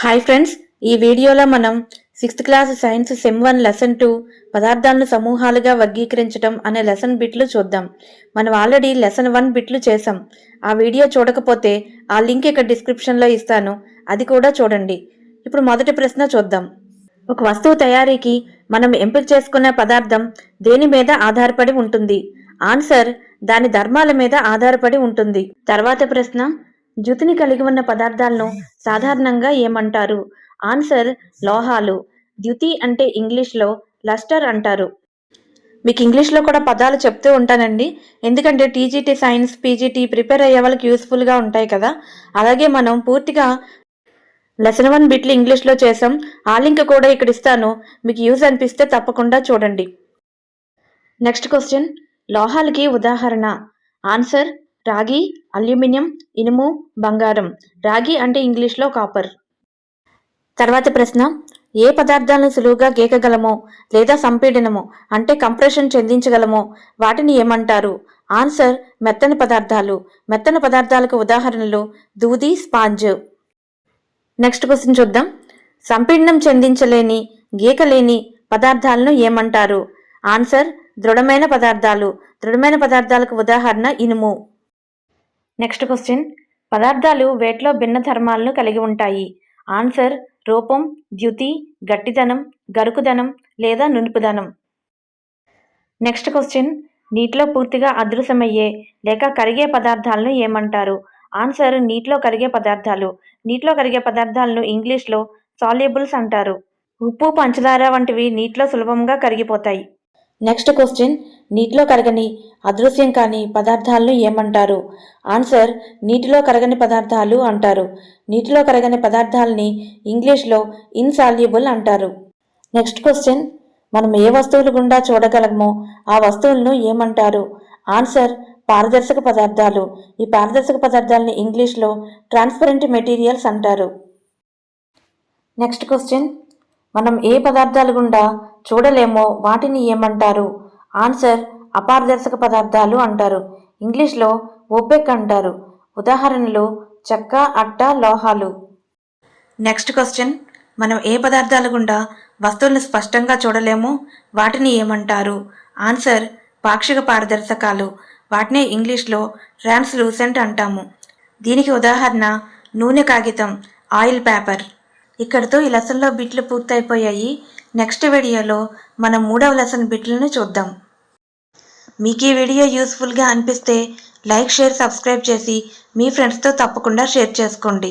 Hi friends, ఈ వీడియోలో మనం 6th class science sem 1 lesson 2 పదార్థాలను సమూహాలుగా వర్గీకరించడం అనే లెసన్ బిట్లు చూద్దాం. మనం ఆల్రెడీ లెసన్ 1 బిట్లు చేసాం. ఆ వీడియో చూడకపోతే ఆ లింక్ ఇక్కడ డిస్క్రిప్షన్లో ఇస్తాను, అది కూడా చూడండి. ఇప్పుడు మొదటి ప్రశ్న చూద్దాం. ఒక వస్తువు తయారీకి మనం ఎంపిక చేసుకునే పదార్థం దేని మీద ఆధారపడి ఉంటుంది? ఆన్సర్ దాని ధర్మాల మీద ఆధారపడి ఉంటుంది. తర్వాత ప్రశ్న, జ్యుతిని కలిగి ఉన్న పదార్థాలను సాధారణంగా ఏమంటారు? ఆన్సర్ లోహాలు. ద్యుతి అంటే ఇంగ్లీష్లో లస్టర్ అంటారు. మీకు ఇంగ్లీష్లో కూడా పదాలు చెప్తూ ఉంటానండి, ఎందుకంటే టీజీటీ సైన్స్, పీజీటీ ప్రిపేర్ అయ్యే వాళ్ళకి యూస్ఫుల్గా ఉంటాయి కదా. అలాగే మనం పూర్తిగా లెసన్ 1 బిట్లు ఇంగ్లీష్లో చేసాం. ఆ లింక్ కూడా ఇక్కడ ఇస్తాను, మీకు యూజ్ అనిపిస్తే తప్పకుండా చూడండి. నెక్స్ట్ క్వశ్చన్, లోహాలకి ఉదాహరణ? ఆన్సర్ రాగి, అల్యూమినియం, ఇనుము, బంగారం. రాగి అంటే ఇంగ్లీష్లో కాపర్. తర్వాత ప్రశ్న, ఏ పదార్థాలను సులువుగా గీకగలమో లేదా సంపీడనము అంటే కంప్రెషన్ చెందించగలమో వాటిని ఏమంటారు? ఆన్సర్ మెత్తని పదార్థాలు. మెత్తని పదార్థాలకు ఉదాహరణలు దూది, స్పాంజ్. నెక్స్ట్ క్వశ్చన్ చూద్దాం. సంపీడనం చెందించలేని, గీకలేని పదార్థాలను ఏమంటారు? ఆన్సర్ దృఢమైన పదార్థాలు. దృఢమైన పదార్థాలకు ఉదాహరణ ఇనుము. నెక్స్ట్ క్వశ్చన్, పదార్థాలు వేటిలో భిన్న ధర్మాలను కలిగి ఉంటాయి? ఆన్సర్ రూపం, ద్యుతి, గట్టిదనం, గరుకుదనం లేదా నునుపుదనం. నెక్స్ట్ క్వశ్చన్, నీటిలో పూర్తిగా అదృశ్యమయ్యే లేక కరిగే పదార్థాలను ఏమంటారు? ఆన్సర్ నీటిలో కరిగే పదార్థాలు. నీటిలో కరిగే పదార్థాలను ఇంగ్లీష్లో సాల్యుబుల్స్ అంటారు. ఉప్పు, పంచదార వంటివి నీటిలో సులభంగా కరిగిపోతాయి. నెక్స్ట్ క్వశ్చన్, నీటిలో కరగని, అదృశ్యం కాని పదార్థాలను ఏమంటారు? ఆన్సర్ నీటిలో కరగని పదార్థాలు అంటారు. నీటిలో కరగని పదార్థాలని ఇంగ్లీష్లో ఇన్సాల్యుబుల్ అంటారు. నెక్స్ట్ క్వశ్చన్, మనం ఏ వస్తువులు గుండా చూడగలమో ఆ వస్తువులను ఏమంటారు? ఆన్సర్ పారదర్శక పదార్థాలు. ఈ పారదర్శక పదార్థాలని ఇంగ్లీష్లో ట్రాన్స్పరెంట్ మెటీరియల్స్ అంటారు. నెక్స్ట్ క్వశ్చన్, మనం ఏ పదార్థాలు గుండా చూడలేమో వాటిని ఏమంటారు? ఆన్సర్ అపారదర్శక పదార్థాలు అంటారు. ఇంగ్లీష్లో ఓపెక్ అంటారు. ఉదాహరణలు చెక్క, అట్ట, లోహాలు. నెక్స్ట్ క్వశ్చన్, మనం ఏ పదార్థాల గుండా వస్తువులను స్పష్టంగా చూడలేమో వాటిని ఏమంటారు? ఆన్సర్ పాక్షిక పారదర్శకాలు. వాటిని ఇంగ్లీష్లో ట్రాన్స్లూసెంట్ అంటాము. దీనికి ఉదాహరణ నూనె కాగితం, ఆయిల్ పేపర్. ఇక్కడితో ఈ లెసన్లో బిట్లు పూర్తయిపోయాయి. నెక్స్ట్ వీడియోలో మనం 3వ లెసన్ బిట్లను చూద్దాం. మీకు ఈ వీడియో యూస్ఫుల్గా అనిపిస్తే లైక్, షేర్, సబ్స్క్రైబ్ చేసి మీ ఫ్రెండ్స్తో తప్పకుండా షేర్ చేసుకోండి.